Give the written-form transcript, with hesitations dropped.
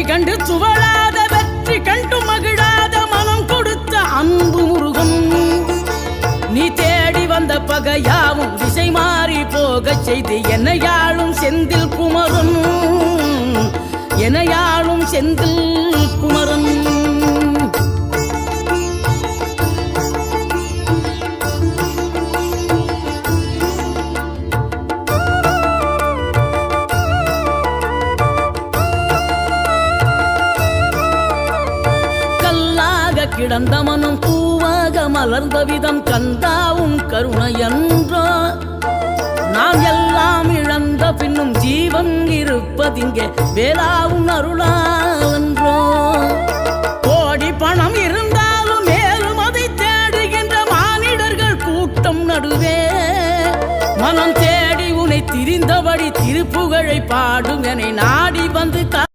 வழி கண்டு துவளாத வெற்றி கண்டு மகிழாத மனம் கொடுத்த அன்பு முருகன் நீ தேடி வந்த பகையாவும் திசை மாறி போகச் செய்து என்னையாளும் செந்தில் குமரன் என்னையாளும் செந்தில் குமரன் கிடந்த மனம் பூவாக மலர்ந்த விதம் கந்தாவும் கருணை என்றோ நாம் எல்லாம் இழந்த பின்னும் ஜீவன் இருப்பதிங்கே வேளாவும் அருளாவென்றோ கோடி பணம் இருந்தாலும் மேலும் அதை தேடுகின்ற மானிடர்கள் கூட்டம் நடுவே மனம் தேடி உனை திரிந்தபடி திருப்புகழை பாடும் என